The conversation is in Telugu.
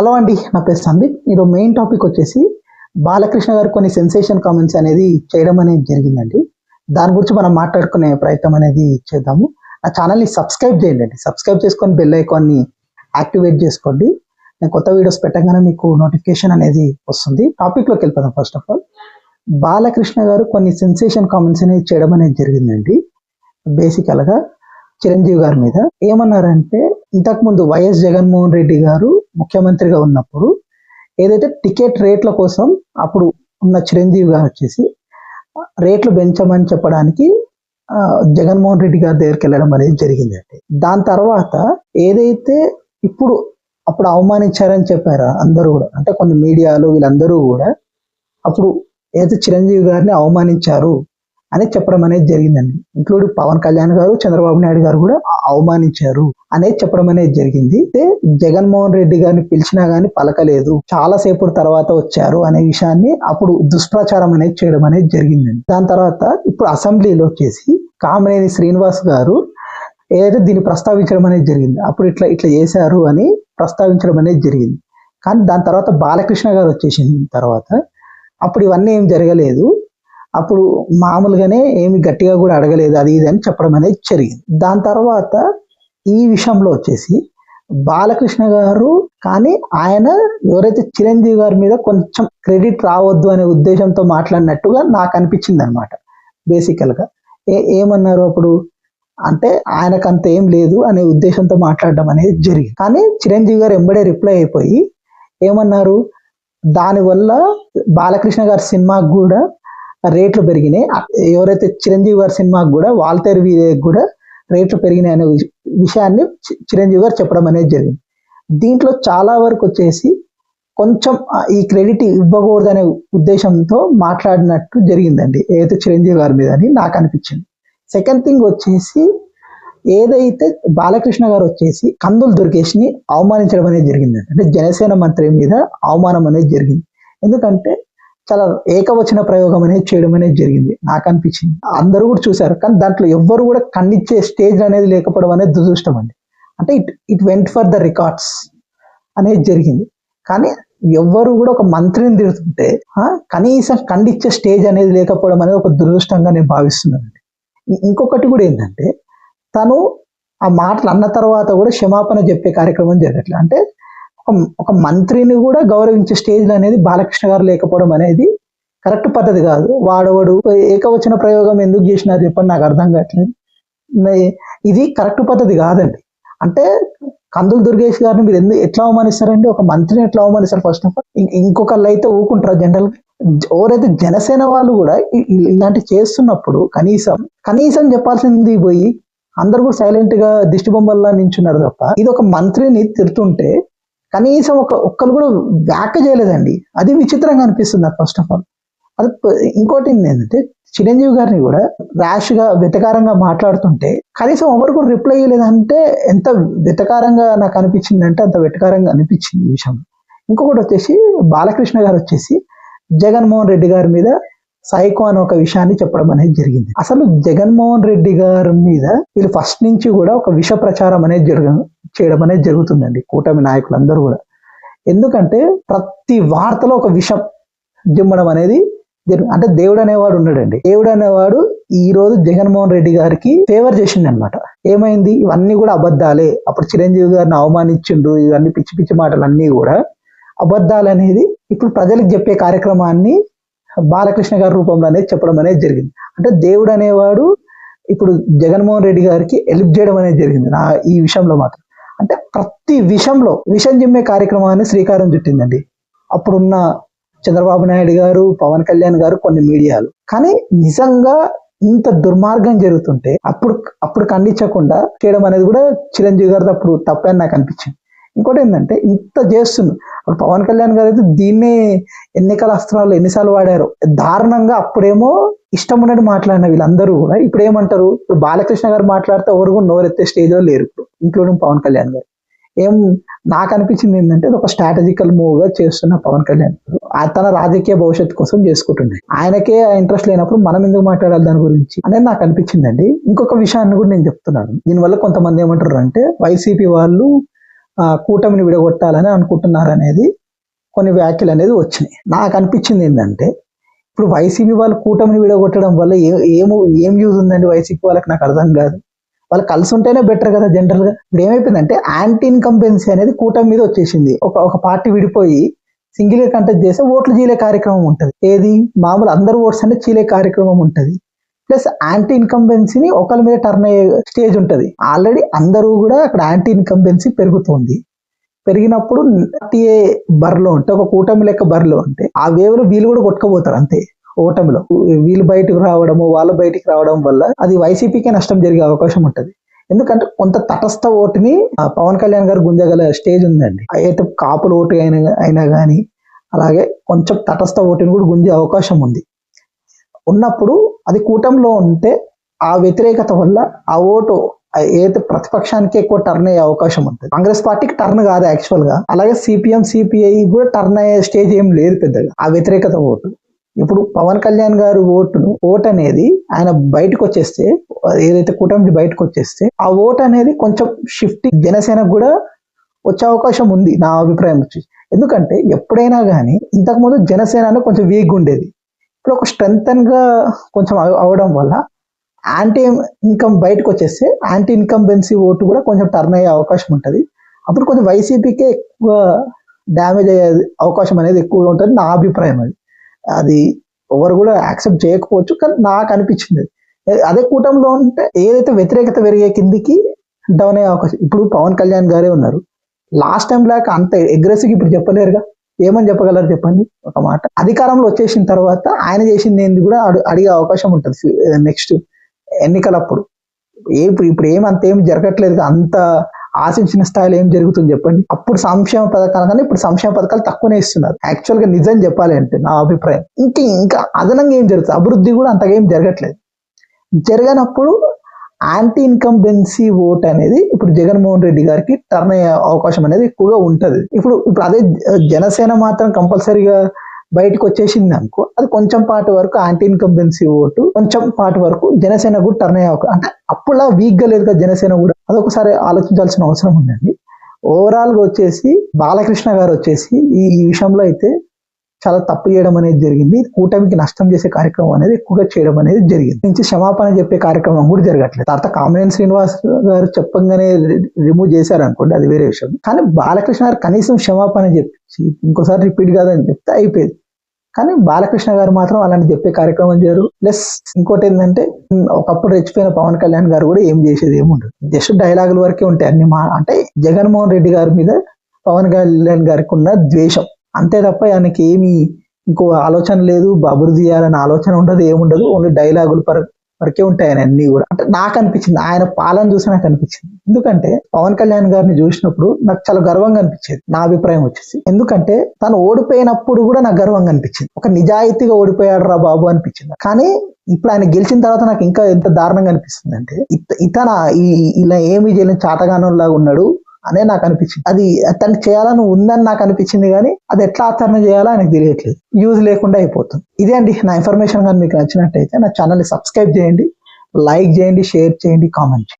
హలో అండి, నా పేరు సందీప్. మీరు మెయిన్ టాపిక్ వచ్చేసి బాలకృష్ణ గారు కొన్ని సెన్సేషన్ కామెంట్స్ అనేది చేయడం అనేది జరిగిందండి. దాని గురించి మనం మాట్లాడుకునే ప్రయత్నం అనేది చేద్దాము. నా ఛానల్ని సబ్స్క్రైబ్ చేయండి అండి. సబ్స్క్రైబ్ చేసుకొని బెల్ ఐకాన్ని యాక్టివేట్ చేసుకోండి. నేను కొత్త వీడియోస్ పెట్టగానే మీకు నోటిఫికేషన్ అనేది వస్తుంది. టాపిక్లోకి వెళ్ళిపోదాం. ఫస్ట్ ఆఫ్ ఆల్, బాలకృష్ణ గారు కొన్ని సెన్సేషన్ కామెంట్స్ అనేది చేయడం అనేది జరిగిందండి. బేసికల్గా చిరంజీవి గారి మీద ఏమన్నారంటే, ఇంతకుముందు వైఎస్ జగన్మోహన్ రెడ్డి గారు ముఖ్యమంత్రిగా ఉన్నప్పుడు ఏదైతే టికెట్ రేట్ల కోసం అప్పుడు ఉన్న చిరంజీవి గారు వచ్చేసి రేట్లు పెంచమని చెప్పడానికి జగన్మోహన్ రెడ్డి గారి దగ్గరికి వెళ్ళడం అనేది జరిగిందండి. దాని తర్వాత ఏదైతే అప్పుడు అవమానించారని చెప్పారా అందరూ కూడా, అంటే కొన్ని మీడియాలు వీళ్ళందరూ కూడా అప్పుడు ఏదైతే చిరంజీవి గారిని అవమానించారు అని చెప్పడం అనేది జరిగిందండి. ఇంక్లూడింగ్ పవన్ కళ్యాణ్ గారు, చంద్రబాబు నాయుడు గారు కూడా అవమానించారు అనేది చెప్పడం అనేది జరిగింది. జగన్మోహన్ రెడ్డి గారిని పిలిచినా గానీ పలకలేదు, చాలా సేపు తర్వాత వచ్చారు అనే విషయాన్ని అప్పుడు దుష్ప్రచారం అనేది చేయడం అనేది జరిగిందండి. దాని తర్వాత ఇప్పుడు అసెంబ్లీలో వచ్చేసి కామినేని శ్రీనివాస్ గారు ఏదైతే దీన్ని ప్రస్తావించడం అనేది జరిగింది. అప్పుడు ఇట్లా చేశారు అని ప్రస్తావించడం అనేది జరిగింది. కానీ దాని తర్వాత బాలకృష్ణ గారు వచ్చేసిన తర్వాత అప్పుడు ఇవన్నీ ఏం జరగలేదు, అప్పుడు మామూలుగానే ఏమి గట్టిగా కూడా అడగలేదు, అది ఇది అని చెప్పడం అనేది జరిగింది. దాని తర్వాత ఈ విషయంలో వచ్చేసి బాలకృష్ణ గారు కానీ ఆయన ఎవరైతే చిరంజీవి గారి మీద కొంచెం క్రెడిట్ రావద్దు అనే ఉద్దేశంతో మాట్లాడినట్టుగా నాకు అనిపించింది అనమాట. బేసికల్గా ఏమన్నారు అప్పుడు అంటే, ఆయనకంత ఏం లేదు అనే ఉద్దేశంతో మాట్లాడడం అనేది జరిగింది. కానీ చిరంజీవి గారు ఎంబడే రిప్లై అయిపోయి ఏమన్నారు, దానివల్ల బాలకృష్ణ గారి సినిమాకు కూడా రేట్లు పెరిగినాయి, ఎవరైతే చిరంజీవి గారి సినిమాకు కూడా వాల్తేరు వీరయ్యకు కూడా రేట్లు పెరిగినాయి అనే విషయాన్ని చిరంజీవి గారు చెప్పడం అనేది జరిగింది. దీంట్లో చాలా వరకు వచ్చేసి కొంచెం ఈ క్రెడిట్ ఇవ్వకూడదు అనే ఉద్దేశంతో మాట్లాడినట్టు జరిగిందండి ఏదైతే చిరంజీవి గారి మీద అని నాకు అనిపించింది. సెకండ్ థింగ్ వచ్చేసి ఏదైతే బాలకృష్ణ గారు వచ్చేసి కందులు దుర్గేష్ని అవమానించడం అనేది జరిగిందండి. అంటే జనసేన మంత్రి మీద అవమానం అనేది జరిగింది. ఎందుకంటే చాలా ఏకవచన ప్రయోగం అనేది చేయడం అనేది జరిగింది. నాకు అనిపించింది, అందరూ కూడా చూశారు, కానీ దాంట్లో ఎవ్వరు కూడా ఖండించే స్టేజ్ అనేది లేకపోవడం అనేది దురదృష్టం అండి. అంటే it went for the records అనేది జరిగింది. కానీ ఎవ్వరు కూడా ఒక మంత్రిని తిడుతుంటే కనీసం ఖండించే స్టేజ్ అనేది లేకపోవడం అనేది ఒక దురదృష్టంగా నేను భావిస్తున్నానండి. ఇంకొకటి కూడా ఏంటంటే, తను ఆ మాటలు అన్న తర్వాత కూడా క్షమాపణ చెప్పే కార్యక్రమం జరగట్లేదు. అంటే ఒక మంత్రిని కూడా గౌరవించే స్టేజ్లు అనేది బాలకృష్ణ గారు లేకపోవడం అనేది కరెక్ట్ పద్ధతి కాదు. వాడవాడు ఏకవచన ప్రయోగం ఎందుకు చేసినారు చెప్పండి, నాకు అర్థం కావట్లేదు. ఇది కరెక్ట్ పద్ధతి కాదండి. అంటే కందులు దుర్గేష్ గారిని మీరు ఎట్లా అవమానిస్తారండి? ఒక మంత్రిని ఎట్లా అవమానిస్తారు? ఫస్ట్ ఆఫ్ ఆల్ ఇంకొకళ్ళు అయితే ఊకుంటారు. జనరల్ ఎవరైతే జనసేన వాళ్ళు కూడా ఇలాంటి చేస్తున్నప్పుడు కనీసం చెప్పాల్సింది పోయి అందరు కూడా సైలెంట్ గా దిష్టి బొమ్మల్లా నించున్నారు తప్ప, ఇది ఒక మంత్రిని తిడుతుంటే కనీసం ఒక్కరు కూడా వ్యాఖ్య చేయలేదండి. అది విచిత్రంగా అనిపిస్తుంది నాకు ఫస్ట్ ఆఫ్ ఆల్. అది ఇంకోటి ఏంటంటే, చిరంజీవి గారిని కూడా ర్యాష్ గా వెటకారంగా మాట్లాడుతుంటే కనీసం ఎవరు కూడా రిప్లై చేయలేదంటే ఎంత వెటకారంగా నాకు అనిపించింది అంటే అంత వెటకారంగా అనిపించింది ఈ విషయం. ఇంకొకటి వచ్చేసి బాలకృష్ణ గారు వచ్చేసి జగన్మోహన్ రెడ్డి గారి మీద సైకో అని ఒక విషయాన్ని చెప్పడం అనేది జరిగింది. అసలు జగన్మోహన్ రెడ్డి గారి మీద వీళ్ళు ఫస్ట్ నుంచి కూడా ఒక విష ప్రచారం అనేది చేయడం అనేది జరుగుతుందండి, కూటమి నాయకులందరూ కూడా. ఎందుకంటే ప్రతి వార్తలో ఒక విషం జిమ్మడం అనేది అంటే దేవుడు అనేవాడు ఉన్నాడండి. దేవుడు అనేవాడు ఈ రోజు జగన్మోహన్ రెడ్డి గారికి ఫేవర్ చేసింది అనమాట. ఏమైంది? ఇవన్నీ కూడా అబద్ధాలే. అప్పుడు చిరంజీవి గారిని అవమానించిండు, ఇవన్నీ పిచ్చి పిచ్చి మాటలు అన్నీ కూడా అబద్ధాలు అనేది ఇప్పుడు ప్రజలకు చెప్పే కార్యక్రమాన్ని బాలకృష్ణ గారి రూపంలో అనేది చెప్పడం అనేది జరిగింది. అంటే దేవుడు అనేవాడు ఇప్పుడు జగన్మోహన్ రెడ్డి గారికి హెల్ప్ చేయడం అనేది జరిగింది ఈ విషయంలో మాత్రం. అంటే ప్రతి విషయంలో విషం జిమ్మే కార్యక్రమాన్ని శ్రీకారం చుట్టిందండి అప్పుడున్న చంద్రబాబు నాయుడు గారు, పవన్ కళ్యాణ్ గారు, కొన్ని మీడియాలు. కానీ నిజంగా ఇంత దుర్మార్గం జరుగుతుంటే అప్పుడు ఖండించకుండా చేయడం అనేది కూడా చిరంజీవి గారు అప్పుడు తప్పని నాకు అనిపించింది. ఇంకోటి ఏంటంటే, ఇంత చేస్తుంది అప్పుడు పవన్ కళ్యాణ్ గారు అయితే దీన్నే ఎన్నికల అస్త్రాలు ఎన్నిసార్లు వాడారు దారుణంగా. అప్పుడేమో ఇష్టం ఉన్నట్టు మాట్లాడిన వీళ్ళందరూ కూడా ఇప్పుడు ఏమంటారు, ఇప్పుడు బాలకృష్ణ గారు మాట్లాడితే ఎవరు కూడా నోరెత్తే స్టేజ్లో లేరు ఇప్పుడు, ఇంక్లూడింగ్ పవన్ కళ్యాణ్ గారు. నాకు అనిపించింది ఏంటంటే, ఒక స్ట్రాటజికల్ మూవ్ గా చేస్తున్న పవన్ కళ్యాణ్ తన రాజకీయ భవిష్యత్తు కోసం చేసుకుంటుండే. ఆయనకే ఇంట్రెస్ట్ లేనప్పుడు మనం ఎందుకు మాట్లాడాలి దాని గురించి అనేది నాకు అనిపించిందండి. ఇంకొక విషయాన్ని కూడా నేను చెప్తున్నాను. దీనివల్ల కొంతమంది ఏమంటారు అంటే, వైసీపీ వాళ్ళు కూటమిని విడగొట్టాలని అనుకుంటున్నారు అనేది కొన్ని వ్యాఖ్యలు అనేది వచ్చినాయి. నాకు అనిపించింది ఏంటంటే ఇప్పుడు వైసీపీ వాళ్ళు కూటమిని విడగొట్టడం వల్ల ఏం యూజ్ ఉందండి వైసీపీ వాళ్ళకి, నాకు అర్థం కాదు. వాళ్ళు కలిసి ఉంటేనే బెటర్ కదా జనరల్ గా. ఇప్పుడు ఏమైపోయిందంటే యాంటీ ఇన్కంబెన్సీ అనేది కూటమి మీద వచ్చేసింది. ఒక పార్టీ విడిపోయి సింగిల్ గా కంటెస్ట్ చేస్తే ఓట్లు చీలే కార్యక్రమం ఉంటుంది. ఏది మామూలు అందరు ఓట్స్ అంటే చీలే కార్యక్రమం ఉంటుంది. ప్లస్ యాంటీ ఇన్కంబెన్సీని ఒకరి మీద టర్న్ అయ్యే స్టేజ్ ఉంటుంది. ఆల్రెడీ అందరూ కూడా అక్కడ యాంటీ ఇన్కంబెన్సీ పెరుగుతుంది. పెరిగినప్పుడు పార్టీఏ బరిలో ఉంటే, ఒక కూటమి లెక్క బరిలో ఉంటే ఆ వేవ్లో వీళ్ళు కూడా కొట్టుకుపోతారు అంతే. ఓటమిలో వీళ్ళు బయటకు రావడము, వాళ్ళు బయటికి రావడం వల్ల అది వైసీపీకే నష్టం జరిగే అవకాశం ఉంటుంది. ఎందుకంటే కొంత తటస్థ ఓటుని పవన్ కళ్యాణ్ గారు గుంజగల స్టేజ్ ఉందండి. అయితే కాపుల ఓటు అయినా కానీ అలాగే కొంచెం తటస్థ ఓటుని కూడా గుంజే అవకాశం ఉంది. ఉన్నప్పుడు అది కూటమిలో ఉంటే ఆ వ్యతిరేకత వల్ల ఆ ఓటు ఏదైతే ప్రతిపక్షానికి ఎక్కువ టర్న్ అయ్యే అవకాశం ఉంటుంది. కాంగ్రెస్ పార్టీకి టర్న్ కాదు యాక్చువల్ గా, అలాగే సిపిఎం సిపిఐ కూడా టర్న్ అయ్యే స్టేజ్ ఏం లేదు పెద్దగా ఆ వ్యతిరేకత ఓటు. ఇప్పుడు పవన్ కళ్యాణ్ గారు ఓటు అనేది ఆయన బయటకు వచ్చేస్తే, ఏదైతే కూటమి బయటకు వచ్చేస్తే ఆ ఓటు అనేది కొంచెం షిఫ్ట్ జనసేనకు కూడా వచ్చే అవకాశం ఉంది నా అభిప్రాయం వచ్చి. ఎందుకంటే ఎప్పుడైనా కానీ ఇంతకుముందు జనసేన కొంచెం వీక్గా ఉండేది. ఇప్పుడు ఒక స్ట్రెంగ్తన్ గా కొంచెం అవడం వల్ల యాంటీ ఇన్కమ్ బయటకు వచ్చేస్తే యాంటీ ఇన్కంబెన్సీ ఓటు కూడా కొంచెం టర్న్ అయ్యే అవకాశం ఉంటుంది. అప్పుడు కొంచెం వైసీపీకే ఎక్కువ డ్యామేజ్ అయ్యే అవకాశం అనేది ఎక్కువగా ఉంటుంది నా అభిప్రాయం. అది ఎవరు కూడా యాక్సెప్ట్ చేయకపోవచ్చు, కానీ నాకు అనిపించింది. అదే కూటమిలో ఉంటే ఏదైతే వ్యతిరేకత పెరిగే కిందికి డౌన్ అయ్యే అవకాశం. ఇప్పుడు పవన్ కళ్యాణ్ గారే ఉన్నారు, లాస్ట్ టైం లాగా అంత అగ్రెసివ్ ఇప్పుడు చెప్పలేరుగా. ఏమని చెప్పగలరు చెప్పండి ఒక మాట. అధికారంలో వచ్చేసిన తర్వాత ఆయన చేసింది ఏంది కూడా అడిగే అవకాశం ఉంటుంది నెక్స్ట్ ఎన్నికలప్పుడు. ఇప్పుడు ఏం జరగట్లేదు, అంత ఆశించిన స్థాయిలో ఏం జరుగుతుంది చెప్పండి. అప్పుడు సంక్షేమ పథకాలు కానీ ఇప్పుడు సంక్షేమ పథకాలు తక్కువనే ఇస్తున్నారు యాక్చువల్ గా, నిజం చెప్పాలి అంటే నా అభిప్రాయం. ఇంకా అదనంగా ఏం జరుగుతుంది, అభివృద్ధి కూడా అంతగా ఏం జరగట్లేదు. జరగనప్పుడు యాంటీ ఇన్కంబెన్సీ ఓట్ అనేది ఇప్పుడు జగన్మోహన్ రెడ్డి గారికి టర్న్ అయ్యే అవకాశం అనేది ఎక్కువగా ఉంటది. ఇప్పుడు అదే జనసేన మాత్రం కంపల్సరీగా బయటకు వచ్చేసింది అనుకో, అది కొంచెం పాటు వరకు యాంటీ ఇన్కంబెన్సీ ఓటు కొంచెం పాటు వరకు జనసేన కూడా టర్న్ అయ్యే అవకాశం. అంటే అప్పుడులా వీక్ గా లేదు కదా జనసేన కూడా, అదొకసారి ఆలోచించాల్సిన అవసరం ఉందండి. ఓవరాల్ గా వచ్చేసి బాలకృష్ణ గారు వచ్చేసి ఈ విషయంలో అయితే చాలా తప్పు చేయడం అనేది జరిగింది. కూటమికి నష్టం చేసే కార్యక్రమం అనేది ఎక్కువగా చేయడం అనేది జరిగింది. నుంచి క్షమాపణ చెప్పే కార్యక్రమం కూడా జరగట్లేదు. తర్వాత కామినేని శ్రీనివాస్ గారు చెప్పంగానే రిమూవ్ చేశారు అనుకోండి, అది వేరే విషయం. కానీ బాలకృష్ణ గారు కనీసం క్షమాపణ చెప్పి ఇంకోసారి రిపీట్ కాదని చెప్తే అయిపోయింది. కానీ బాలకృష్ణ గారు మాత్రం అలాంటి చెప్పే కార్యక్రమం చేయరు. ప్లస్ ఇంకోటి ఏంటంటే ఒకప్పుడు రెచ్చిపోయిన పవన్ కళ్యాణ్ గారు కూడా ఏం చేసేది ఏముండదు, జస్ట్ డైలాగుల వరకే ఉంటాయి అన్ని. అంటే జగన్మోహన్ రెడ్డి గారి మీద పవన్ కళ్యాణ్ గారికి ఉన్న ద్వేషం అంతే తప్ప ఆయనకి ఏమి ఇంకో ఆలోచన లేదు, అభివృద్ధి చేయాలనే ఆలోచన ఉండదు, ఏముండదు. ఓన్లీ డైలాగులు వరకే ఉంటాయి ఆయన అన్ని కూడా. అంటే నాకు అనిపించింది, ఆయన పాలన చూసి నాకు అనిపించింది. ఎందుకంటే పవన్ కళ్యాణ్ గారిని చూసినప్పుడు నాకు చాలా గర్వంగా అనిపించేది నా అభిప్రాయం వచ్చేసి. ఎందుకంటే తను ఓడిపోయినప్పుడు కూడా నాకు గర్వంగా అనిపించింది, ఒక నిజాయితీగా ఓడిపోయాడు రా బాబు అనిపించింది. కానీ ఇప్పుడు ఆయన గెలిచిన తర్వాత నాకు ఇంకా ఎంత దారుణంగా అనిపిస్తుంది అంటే ఇతను ఇలా ఏమీ చేయలేని చాతగానంలాగా ఉన్నాడు అనే నాకు అనిపించింది. అది తనకి చేయాలని ఉందని నాకు అనిపించింది, కానీ అది ఎట్లా ఆచరణ చేయాలో ఆయనకు తెలియట్లేదు. యూజ్ లేకుండా అయిపోతుంది. ఇదే అండి నా ఇన్ఫర్మేషన్. కానీ మీకు నచ్చినట్టయితే నా ఛానల్ని సబ్స్క్రైబ్ చేయండి, లైక్ చేయండి, షేర్ చేయండి, కామెంట్ చేయండి.